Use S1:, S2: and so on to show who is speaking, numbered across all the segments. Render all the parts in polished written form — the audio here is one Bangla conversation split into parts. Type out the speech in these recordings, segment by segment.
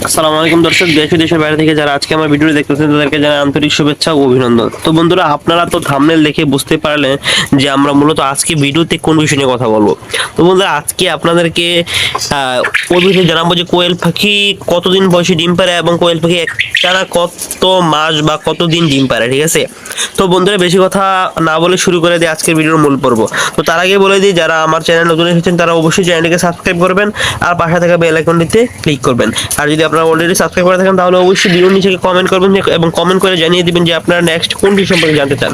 S1: আসসালামু আলাইকুম দর্শক, দেশ ও দেশের বাইরে থেকে যারা আজকে আমার ভিডিওটি দেখতেছেন তাদেরকে জানাই আন্তরিক শুভেচ্ছা ও অভিনন্দন। তো বন্ধুরা, আপনারা তো থাম্বনেল দেখে বুঝতে পারলেন যে আমরা মূলত আজকে ভিডিওতে কোন বিষয় নিয়ে কথা বলবো। তো বন্ধুরা, আজকে আপনাদেরকে ওই বিষয়ে জানাবো যে কোয়েল পাখি কতদিন বয়সে ডিম পারে এবং কোয়েল পাখি একটানা কত মাস বা কতদিন ডিম পারে, ঠিক আছে? তো বন্ধুরা, বেশি কথা না বলে শুরু করে দিই আজকের ভিডিওর মূল পর্ব। তো তার আগে বলে দিই, যারা আমার চ্যানেল নতুন এসেছেন তারা অবশ্যই চ্যানেলটিকে সাবস্ক্রাইব করবেন আর পাশে থাকা বেল আইকনটিতে ক্লিক করবেন। আর যদি আপনারা অলরেডি সাবস্ক্রাইব করে থাকেন তাহলে অবশ্যই ভিডিওর নিচে কমেন্ট করবেন এবং কমেন্ট করে জানিয়ে দিবেন যে আপনারা নেক্সট কোনটি সম্পর্কে জানতে চান।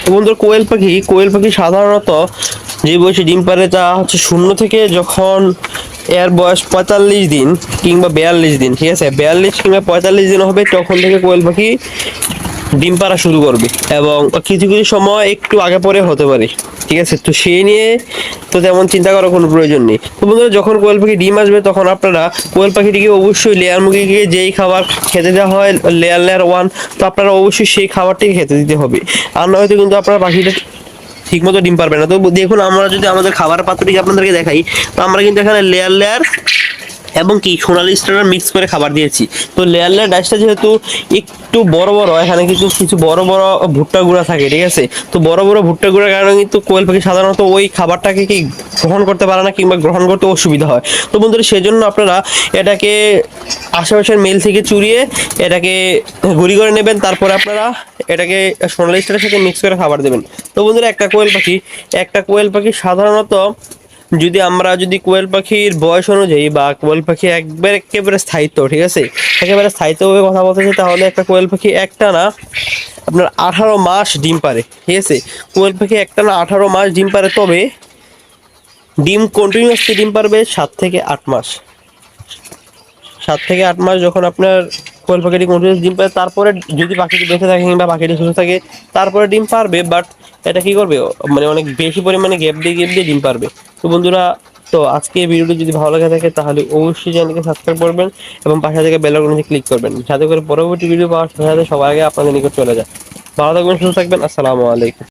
S1: তো বন্ধুরা, কোয়েল পাখি সাধারণত যে বয়সে ডিম পারে তা হচ্ছে 0 থেকে যখন এর বয়স 45 দিন কিংবা 42 দিন, ঠিক আছে? 42 কিংবা 45 দিন হবে তখন থেকে কোয়েল পাখি ডিম পাড়া শুরু করবে এবং কিছু কিছু সময় একটু আগে পরে হতে পারে, ঠিক আছে? তো সেই নিয়ে তো তেমন চিন্তা করার কোনো প্রয়োজন নেই। তো বন্ধুরা, যখন কোয়েল পাখি ডিম আসবে তখন আপনারা কোয়েল পাখিটিকে অবশ্যই লেয়ার মুরগিকে যেই খাবার খেতে দেওয়া হয় লেয়ার 1, তো আপনারা অবশ্যই সেই খাবারটিকে খেতে দিতে হবে। আর নয়তো কিন্তু আপনার পাখিটা ঠিক মতো ডিম পারবে না। তো দেখুন, আমরা যদি আমাদের খাবার পাত্রটিকে আপনাদেরকে দেখাই, তো আমরা কিন্তু এখানে লেয়ার এবং কি সোনালি স্টার মিক্স করে খাবার দিয়েছি। তো লেয়ার ডাইসটা যেহেতু একটু বড় বড়, এখানে কিন্তু কিছু বড় বড় ভুট্টা গুঁড়া থাকে, ঠিক আছে? তো বড় বড় ভুট্টা গুঁড়ার কারণে কিন্তু কোয়েল পাখি সাধারণত ওই খাবারটাকে কি গ্রহণ করতে পারে না কিংবা গ্রহণ করতে অসুবিধা হয়। তো বন্ধুরা, সেজন্য আপনারা এটাকে আশেপাশের মেল থেকে চুরিয়ে এটাকে গুঁড়ি করে নেবেন, তারপরে আপনারা এটাকে সোনালি স্টারের সাথে মিক্স করে খাবার দেবেন। তো বন্ধুরা, একটা কোয়েল পাখি সাধারণত যদি কোয়েল পাখির বয়স অনুযায়ী বা কোয়েল পাখি একেবারে স্থায়িত্ব, ঠিক আছে, একেবারে স্থায়িত্বভাবে কথা বলতে চাই, তাহলে একটা কোয়েল পাখি একটানা আপনার 18 মাস ডিম পারে, ঠিক আছে? কোয়েল পাখি একটানা 18 মাস ডিম পারে, তবে ডিম কন্টিনিউয়াসলি ডিম পারবে 7 থেকে 8 মাস। 7 থেকে 8 মাস যখন আপনার কোয়েল পাখিটি কন্টিনিউয়াস ডিম পারে, তারপরে যদি পাখিটি বেঁচে থাকে কিংবা পাখিটি সুস্থ থাকে তারপরে ডিম পারবে, বাট এটা কি করবে, মানে অনেক বেশি পরিমাণে গ্যাপ দিয়ে ডিম পারবে। তো বন্ধুরা, তো আজকে এই ভিডিওটি যদি ভালো লাগে থাকে তাহলে অবশ্যই চ্যানেলকে সাবস্ক্রাইব করবেন এবং পাশে থেকে বেল আইকনে ক্লিক করবেন, যাতে করে পরবর্তী ভিডিও পাওয়ার সাথে সাথে সবার আগে আপনাদের নিকট চলে যায়। ভালো থাকবেন, সুস্থ থাকবেন। আসসালামু আলাইকুম।